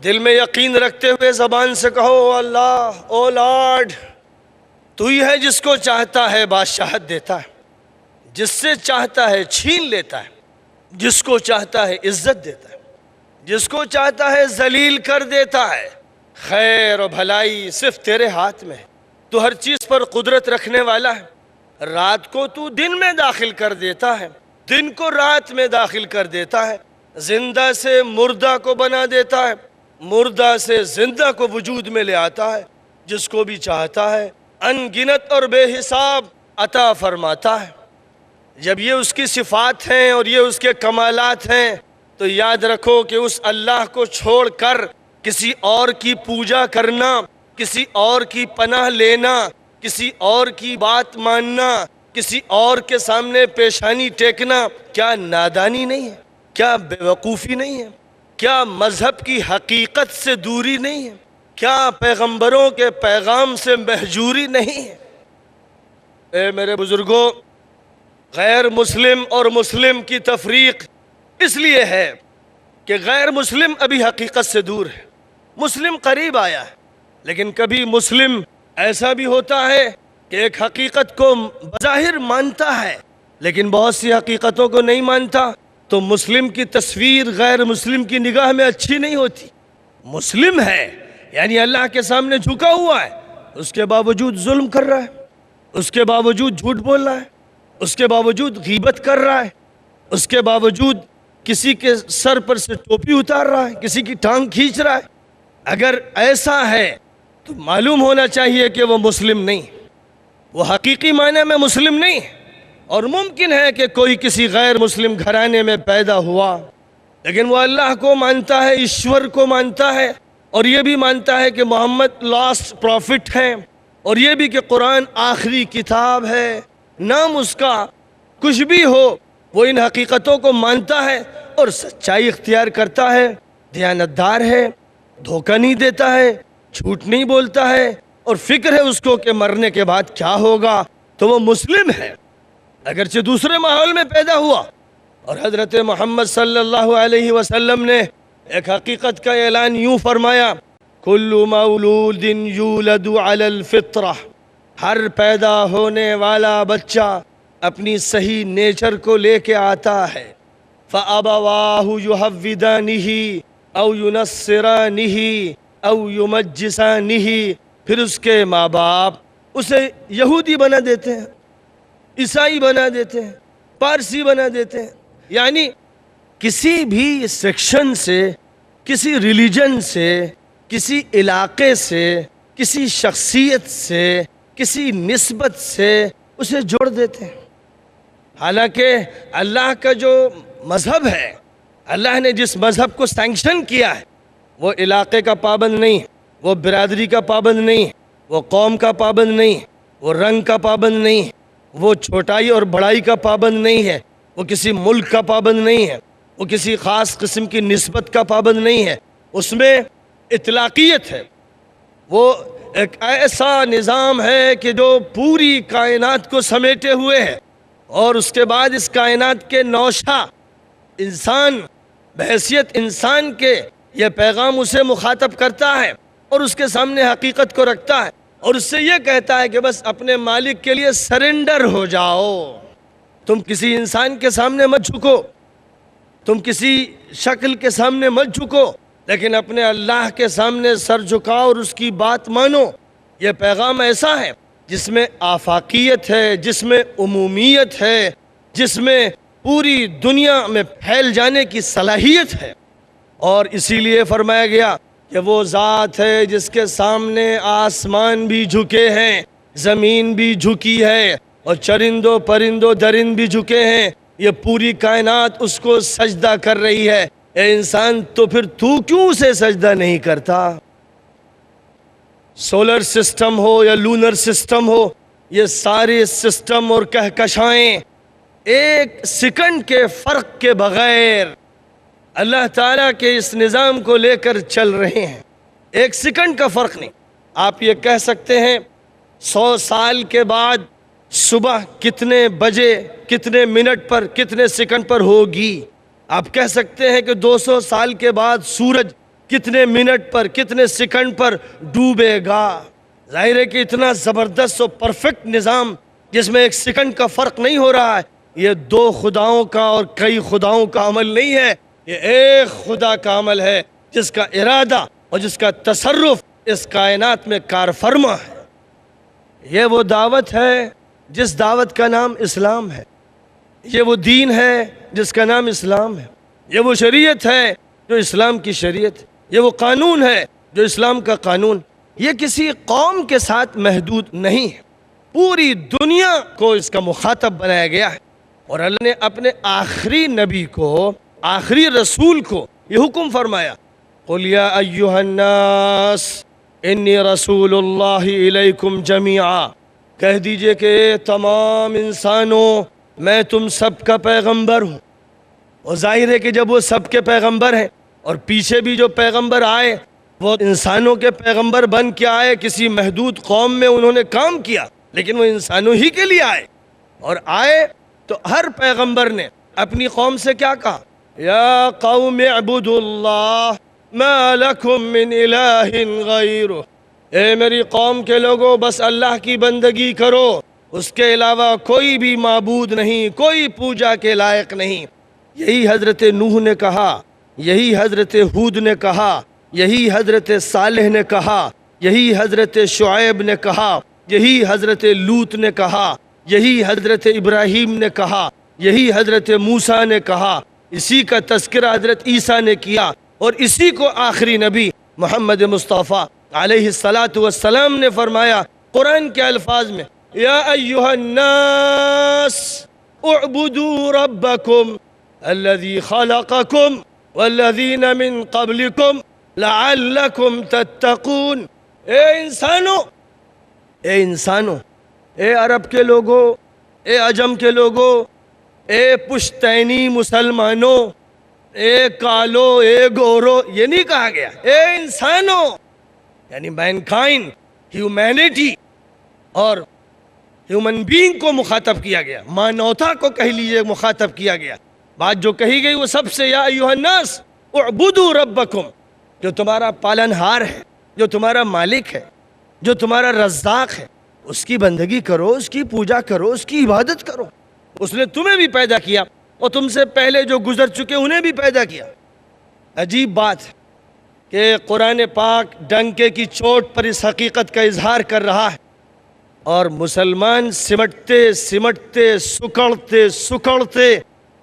دل میں یقین رکھتے ہوئے زبان سے کہو اللہ، او لارڈ، تو ہی ہے جس کو چاہتا ہے بادشاہت دیتا ہے، جس سے چاہتا ہے چھین لیتا ہے، جس کو چاہتا ہے عزت دیتا ہے، جس کو چاہتا ہے ذلیل کر دیتا ہے۔ خیر و بھلائی صرف تیرے ہاتھ میں ہے، تو ہر چیز پر قدرت رکھنے والا ہے۔ رات کو تو دن میں داخل کر دیتا ہے، دن کو رات میں داخل کر دیتا ہے، زندہ سے مردہ کو بنا دیتا ہے، مردہ سے زندہ کو وجود میں لے آتا ہے، جس کو بھی چاہتا ہے ان گنت اور بے حساب عطا فرماتا ہے۔ جب یہ اس کی صفات ہیں اور یہ اس کے کمالات ہیں تو یاد رکھو کہ اس اللہ کو چھوڑ کر کسی اور کی پوجا کرنا، کسی اور کی پناہ لینا، کسی اور کی بات ماننا، کسی اور کے سامنے پیشانی ٹیکنا کیا نادانی نہیں ہے؟ کیا بے وقوفی نہیں ہے؟ کیا مذہب کی حقیقت سے دوری نہیں ہے؟ کیا پیغمبروں کے پیغام سے مہجوری نہیں ہے؟ اے میرے بزرگوں، غیر مسلم اور مسلم کی تفریق اس لیے ہے کہ غیر مسلم ابھی حقیقت سے دور ہے، مسلم قریب آیا ہے، لیکن کبھی مسلم ایسا بھی ہوتا ہے کہ ایک حقیقت کو بظاہر مانتا ہے لیکن بہت سی حقیقتوں کو نہیں مانتا، تو مسلم کی تصویر غیر مسلم کی نگاہ میں اچھی نہیں ہوتی۔ مسلم ہے یعنی اللہ کے سامنے جھکا ہوا ہے، اس کے باوجود ظلم کر رہا ہے، اس کے باوجود جھوٹ بول رہا ہے، اس کے باوجود غیبت کر رہا ہے، اس کے باوجود کسی کے سر پر سے ٹوپی اتار رہا ہے، کسی کی ٹانگ کھینچ رہا ہے۔ اگر ایسا ہے تو معلوم ہونا چاہیے کہ وہ مسلم نہیں، وہ حقیقی معنی میں مسلم نہیں ہے۔ اور ممکن ہے کہ کوئی کسی غیر مسلم گھرانے میں پیدا ہوا لیکن وہ اللہ کو مانتا ہے، ایشور کو مانتا ہے، اور یہ بھی مانتا ہے کہ محمد لاسٹ پروفٹ ہے، اور یہ بھی کہ قرآن آخری کتاب ہے۔ نام اس کا کچھ بھی ہو، وہ ان حقیقتوں کو مانتا ہے اور سچائی اختیار کرتا ہے، دیانتدار ہے، دھوکہ نہیں دیتا ہے، جھوٹ نہیں بولتا ہے، اور فکر ہے اس کو کہ مرنے کے بعد کیا ہوگا، تو وہ مسلم ہے، اگرچہ دوسرے ماحول میں پیدا ہوا۔ اور حضرت محمد صلی اللہ علیہ وسلم نے ایک حقیقت کا اعلان یوں فرمایا، کل مولود یولد علی الفطرہ، ہر پیدا ہونے والا بچہ اپنی صحیح نیچر کو لے کے آتا ہے، فَأَبَوَاهُ يُحَوِّدَانِهِ أَوْ يُنَصِّرَانِهِ أَوْ يُمَجِّسَانِهِ، پھر اس کے ماں باپ اسے یہودی بنا دیتے ہیں، عیسائی بنا دیتے ہیں، پارسی بنا دیتے ہیں، یعنی کسی بھی سیکشن سے، کسی ریلیجن سے، کسی علاقے سے، کسی شخصیت سے، کسی نسبت سے اسے جوڑ دیتے ہیں۔ حالانکہ اللہ کا جو مذہب ہے، اللہ نے جس مذہب کو سینکشن کیا ہے، وہ علاقے کا پابند نہیں ہے، وہ برادری کا پابند نہیں ہے، وہ قوم کا پابند نہیں ہے، وہ رنگ کا پابند نہیں ہے، وہ چھوٹائی اور بڑائی کا پابند نہیں ہے، وہ کسی ملک کا پابند نہیں ہے، وہ کسی خاص قسم کی نسبت کا پابند نہیں ہے، اس میں اطلاقیت ہے۔ وہ ایک ایسا نظام ہے کہ جو پوری کائنات کو سمیٹے ہوئے ہے، اور اس کے بعد اس کائنات کے نوشہ انسان بحیثیت انسان کے یہ پیغام اسے مخاطب کرتا ہے اور اس کے سامنے حقیقت کو رکھتا ہے، اور اس سے یہ کہتا ہے کہ بس اپنے مالک کے لیے سرنڈر ہو جاؤ، تم کسی انسان کے سامنے مت جھکو، تم کسی شکل کے سامنے مت جھکو، لیکن اپنے اللہ کے سامنے سر جھکاؤ اور اس کی بات مانو۔ یہ پیغام ایسا ہے جس میں آفاقیت ہے، جس میں عمومیت ہے، جس میں پوری دنیا میں پھیل جانے کی صلاحیت ہے۔ اور اسی لیے فرمایا گیا کہ وہ ذات ہے جس کے سامنے آسمان بھی جھکے ہیں، زمین بھی جھکی ہے، اور چرندوں پرندوں درند بھی جھکے ہیں، یہ پوری کائنات اس کو سجدہ کر رہی ہے۔ اے انسان، تو پھر تو کیوں اسے سجدہ نہیں کرتا؟ سولر سسٹم ہو یا لونر سسٹم ہو، یہ سارے سسٹم اور کہکشائیں ایک سیکنڈ کے فرق کے بغیر اللہ تعالیٰ کے اس نظام کو لے کر چل رہے ہیں، ایک سیکنڈ کا فرق نہیں۔ آپ یہ کہہ سکتے ہیں 100 سال کے بعد صبح کتنے بجے، کتنے منٹ پر، کتنے سیکنڈ پر ہوگی۔ آپ کہہ سکتے ہیں کہ 200 سال کے بعد سورج کتنے منٹ پر کتنے سیکنڈ پر ڈوبے گا۔ ظاہر ہے کہ اتنا زبردست و پرفیکٹ نظام جس میں ایک سیکنڈ کا فرق نہیں ہو رہا ہے، یہ دو خداؤں کا اور کئی خداؤں کا عمل نہیں ہے، یہ ایک خدا کا عمل ہے جس کا ارادہ اور جس کا تصرف اس کائنات میں کار فرما ہے۔ یہ وہ دعوت ہے جس دعوت کا نام اسلام ہے، یہ وہ دین ہے جس کا نام اسلام ہے، یہ وہ شریعت ہے جو اسلام کی شریعت، یہ وہ قانون ہے جو اسلام کا قانون۔ یہ کسی قوم کے ساتھ محدود نہیں ہے، پوری دنیا کو اس کا مخاطب بنایا گیا ہے، اور اللہ نے اپنے آخری نبی کو، آخری رسول کو یہ حکم فرمایا، قُلْ يَا أَيُّهَا النَّاسِ إِنِّي رَسُولُ اللَّهِ إِلَيْكُمْ جَمِيعًا، کہہ دیجئے کہ اے تمام انسانوں میں تم سب کا پیغمبر ہوں۔ اور ظاہر ہے کہ جب وہ سب کے پیغمبر ہیں اور پیچھے بھی جو پیغمبر آئے وہ انسانوں کے پیغمبر بن کے آئے، کسی محدود قوم میں انہوں نے کام کیا لیکن وہ انسانوں ہی کے لیے آئے، اور آئے تو ہر پیغمبر نے اپنی قوم سے کیا کہا، یا قوم اعبدوا اللہ ما لکم من الہ غیرہ، اے میری قوم کے لوگوں بس اللہ کی بندگی کرو، اس کے علاوہ کوئی بھی معبود نہیں، کوئی پوجا کے لائق نہیں۔ یہی حضرت نوح نے کہا، یہی حضرت ہود نے کہا، یہی حضرت صالح نے کہا، یہی حضرت شعیب نے کہا، یہی حضرت لوط نے کہا، یہی حضرت ابراہیم نے کہا، یہی حضرت موسیٰ نے کہا، اسی کا تذکرہ حضرت عیسیٰ نے کیا، اور اسی کو آخری نبی محمد مصطفیٰ علیہ السلام نے فرمایا قرآن کے الفاظ میں، یا ایہا الناس اعبدوا ربکم الذی خلقکم والذین من قبلکم لعلکم تتقون۔ اے انسانوں، اے انسانوں، اے عرب کے لوگوں، اے عجم کے لوگوں، اے پشتینی مسلمانوں، اے کالو، اے گورو، یہ نہیں کہا گیا، اے انسانوں یعنی مینکائنڈ، ہیومینٹی اور ہیومن بینگ کو مخاطب کیا گیا، مانوتا کو کہہ لیجئے مخاطب کیا گیا۔ بات جو کہی گئی وہ سب سے، یا ایھا الناس اعبدوا ربکم، جو تمہارا پالنہار ہے، جو تمہارا مالک ہے، جو تمہارا رزاق ہے، اس کی بندگی کرو، اس کی پوجا کرو، اس کی عبادت کرو۔ اس نے تمہیں بھی پیدا کیا اور تم سے پہلے جو گزر چکے انہیں بھی پیدا کیا۔ عجیب بات ہے کہ قرآن پاک ڈنکے کی چوٹ پر اس حقیقت کا اظہار کر رہا ہے، اور مسلمان سمٹتے سمٹتے سکڑتے سکڑتے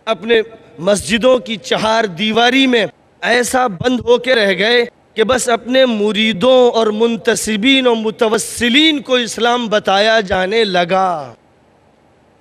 اپنے مسجدوں کی چہار دیواری میں ایسا بند ہو کے رہ گئے کہ بس اپنے مریدوں اور منتسبین اور متوسلین کو اسلام بتایا جانے لگا۔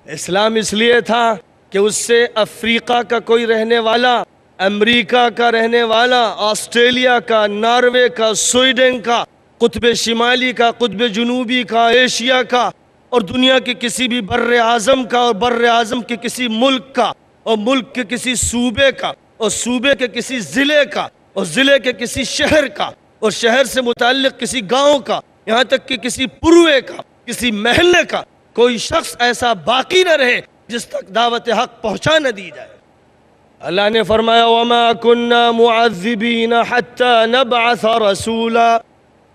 اسلام اس لیے تھا کہ اس سے افریقہ کا کوئی رہنے والا، امریکہ کا رہنے والا، آسٹریلیا کا، ناروے کا، سویڈن کا، قطب شمالی کا، قطب جنوبی کا، ایشیا کا، اور دنیا کے کسی بھی بر اعظم کا، اور بر اعظم کے کسی ملک کا، اور ملک کے کسی صوبے کا، اور صوبے کے کسی ضلع کا، اور ضلع کے کسی شہر کا، اور شہر سے متعلق کسی گاؤں کا، یہاں تک کہ کسی پروے کا، کسی محلے کا، کوئی شخص ایسا باقی نہ رہے جس تک دعوت حق پہنچا نہ دی جائے۔ اللہ نے فرمایا وَمَا كُنَّا مُعَذِّبِينَ حَتَّى نَبْعَثَ رَسُولًا،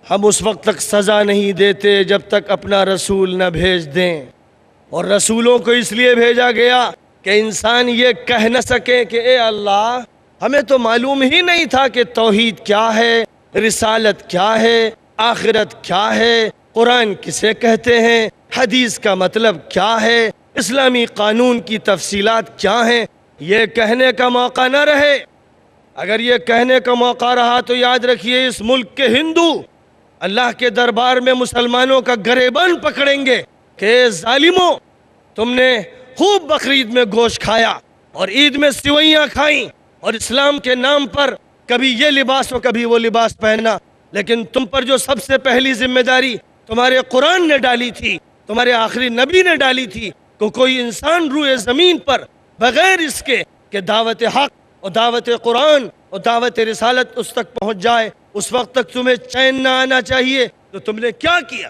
ہم اس وقت تک سزا نہیں دیتے جب تک اپنا رسول نہ بھیج دیں۔ اور رسولوں کو اس لیے بھیجا گیا کہ انسان یہ کہہ نہ سکے کہ اے اللہ ہمیں تو معلوم ہی نہیں تھا کہ توحید کیا ہے، رسالت کیا ہے، آخرت کیا ہے، قرآن کسے کہتے ہیں، حدیث کا مطلب کیا ہے، اسلامی قانون کی تفصیلات کیا ہیں۔ یہ کہنے کا موقع نہ رہے۔ اگر یہ کہنے کا موقع رہا تو یاد رکھیے اس ملک کے ہندو اللہ کے دربار میں مسلمانوں کا گریبان پکڑیں گے کہ اے ظالموں، تم نے خوب بقرعید میں گوشت کھایا اور عید میں سوئیاں کھائیں اور اسلام کے نام پر کبھی یہ لباس اور کبھی وہ لباس پہننا، لیکن تم پر جو سب سے پہلی ذمہ داری تمہارے قرآن نے ڈالی تھی، تمہارے آخری نبی نے ڈالی تھی کہ کوئی انسان روئے زمین پر بغیر اس کے کہ دعوت حق اور دعوت قرآن اور دعوت رسالت اس تک پہنچ جائے، اس وقت تک تمہیں چین نہ آنا چاہیے۔ تو تم نے کیا کیا؟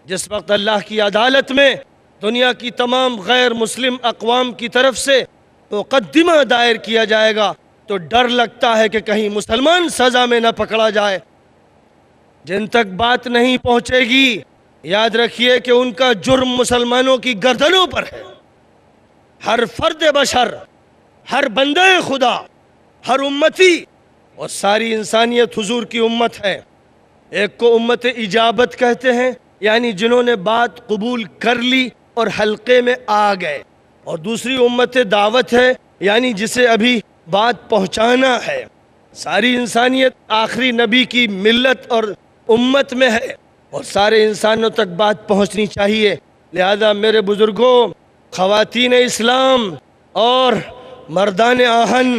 جس وقت اللہ کی عدالت میں دنیا کی تمام غیر مسلم اقوام کی طرف سے مقدمہ دائر کیا جائے گا تو ڈر لگتا ہے کہ کہیں مسلمان سزا میں نہ پکڑا جائے۔ جن تک بات نہیں پہنچے گی یاد رکھیے کہ ان کا جرم مسلمانوں کی گردنوں پر ہے۔ ہر فرد بشر، ہر بندہ خدا، ہر امتی اور ساری انسانیت حضور کی امت ہے۔ ایک کو امت اجابت کہتے ہیں، یعنی جنہوں نے بات قبول کر لی اور حلقے میں آ گئے، اور دوسری امت دعوت ہے، یعنی جسے ابھی بات پہنچانا ہے۔ ساری انسانیت آخری نبی کی ملت اور امت میں ہے اور سارے انسانوں تک بات پہنچنی چاہیے۔ لہذا میرے بزرگوں، خواتین اسلام اور مردان آہن،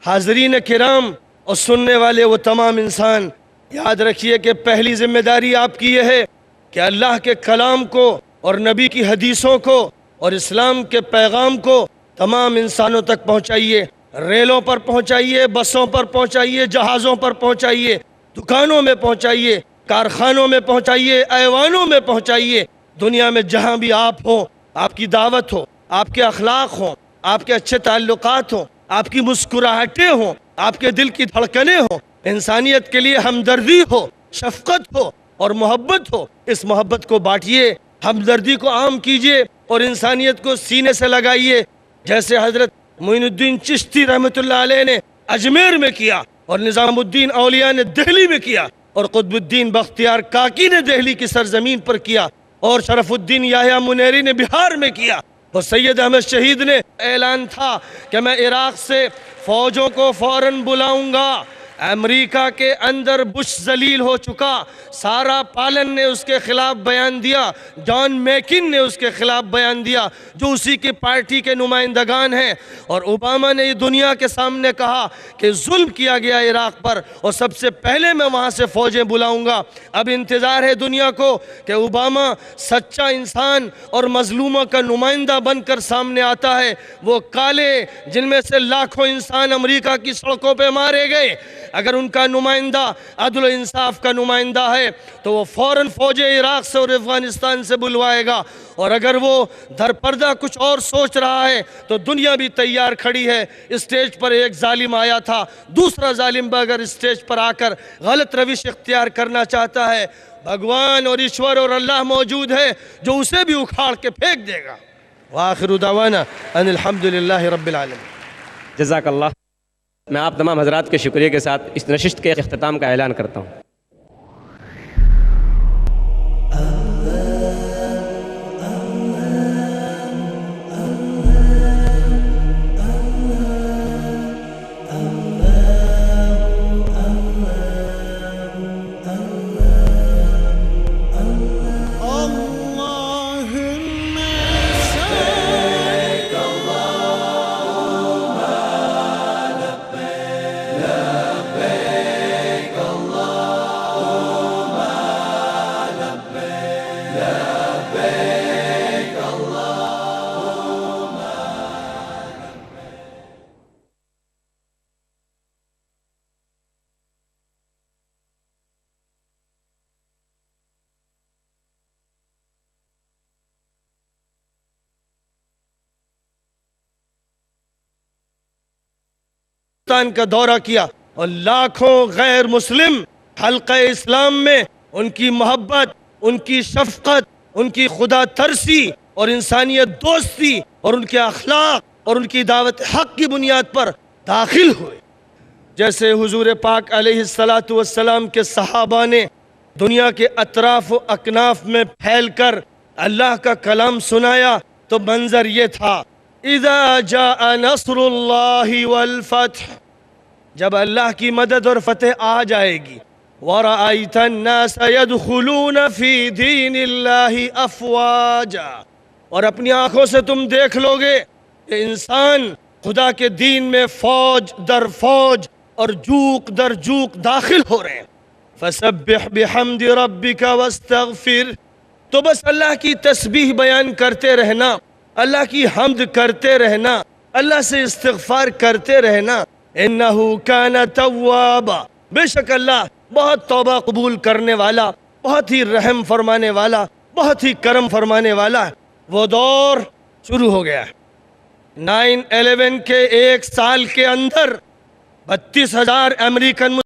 حاضرین کرام اور سننے والے وہ تمام انسان، یاد رکھیے کہ پہلی ذمہ داری آپ کی یہ ہے کہ اللہ کے کلام کو اور نبی کی حدیثوں کو اور اسلام کے پیغام کو تمام انسانوں تک پہنچائیے۔ ریلوں پر پہنچائیے، بسوں پر پہنچائیے، جہازوں پر پہنچائیے، دکانوں میں پہنچائیے، کارخانوں میں پہنچائیے، ایوانوں میں پہنچائیے۔ دنیا میں جہاں بھی آپ ہوں، آپ کی دعوت ہو، آپ کے اخلاق ہوں، آپ کے اچھے تعلقات ہوں، آپ کی مسکراہٹیں ہوں، آپ کے دل کی دھڑکنیں ہوں، انسانیت کے لیے ہمدردی ہو، شفقت ہو اور محبت ہو، اس محبت کو بانٹیے، ہمدردی کو عام کیجیے اور انسانیت کو سینے سے لگائیے، جیسے حضرت معین الدین چشتی رحمۃ اللہ علیہ نے اجمیر میں کیا، اور نظام الدین اولیاء نے دہلی میں کیا، اور قطب الدین بختیار کاکی نے دہلی کی سرزمین پر کیا، اور شرف الدین یحییٰ منیری نے بہار میں کیا، اور سید احمد شہید نے اعلان تھا کہ میں عراق سے فوجوں کو فوراً بلاؤں گا۔ امریکہ کے اندر بش ذلیل ہو چکا، سارا پالن نے اس کے خلاف بیان دیا، جان میکن نے اس کے خلاف بیان دیا، جو اسی کی پارٹی کے نمائندگان ہیں، اور اوباما نے یہ دنیا کے سامنے کہا کہ ظلم کیا گیا عراق پر اور سب سے پہلے میں وہاں سے فوجیں بلاؤں گا۔ اب انتظار ہے دنیا کو کہ اوباما سچا انسان اور مظلوموں کا نمائندہ بن کر سامنے آتا ہے۔ وہ کالے جن میں سے لاکھوں انسان امریکہ کی سڑکوں پہ مارے گئے، اگر ان کا نمائندہ عدل و انصاف کا نمائندہ ہے تو وہ فوراً فوجیں عراق سے اور افغانستان سے بلوائے گا، اور اگر وہ در پردہ کچھ اور سوچ رہا ہے تو دنیا بھی تیار کھڑی ہے۔ اسٹیج پر ایک ظالم آیا تھا، دوسرا ظالم اگر اسٹیج پر آ کر غلط روش اختیار کرنا چاہتا ہے، بھگوان اور ایشور اور اللہ موجود ہے جو اسے بھی اکھاڑ کے پھینک دے گا۔ وآخر دعوانا ان الحمدللہ رب العالمین۔ جزاک اللہ۔ میں آپ تمام حضرات کے شکریہ کے ساتھ اس نشست کے اختتام کا اعلان کرتا ہوں۔ ہندوستان کا دورہ کیا اور لاکھوں غیر مسلم حلقہ اسلام میں ان کی محبت، ان کی شفقت، ان کی خدا ترسی اور انسانیت دوستی اور ان کے اخلاق اور ان کی دعوت حق کی بنیاد پر داخل ہوئے۔ جیسے حضور پاک علیہ السلام کے صحابہ نے دنیا کے اطراف و اکناف میں پھیل کر اللہ کا کلام سنایا تو منظر یہ تھا، اذا جاء نصر اللہ والفتح، جب اللہ کی مدد اور فتح آ جائے گی، وَرَأَيْتَ النَّاسَ يَدْخُلُونَ فِي دِينِ اللَّهِ أَفْوَاجًا، اور اپنی آنکھوں سے تم دیکھ لو گے کہ انسان خدا کے دین میں فوج در فوج اور جوق در جوق داخل ہو رہے ہیں۔ فَسَبِّحْ بِحَمْدِ رَبِّكَ وَاسْتَغْفِرْ، تو بس اللہ کی تسبیح بیان کرتے رہنا، اللہ کی حمد کرتے رہنا، اللہ سے استغفار کرتے رہنا۔ إِنَّهُ كَانَ تَوَّابًا، بے شک اللہ بہت توبہ قبول کرنے والا، بہت ہی رحم فرمانے والا، بہت ہی کرم فرمانے والا ہے۔ وہ دور شروع ہو گیا ہے۔ 9/11 کے ایک سال کے اندر 32,000 امریکن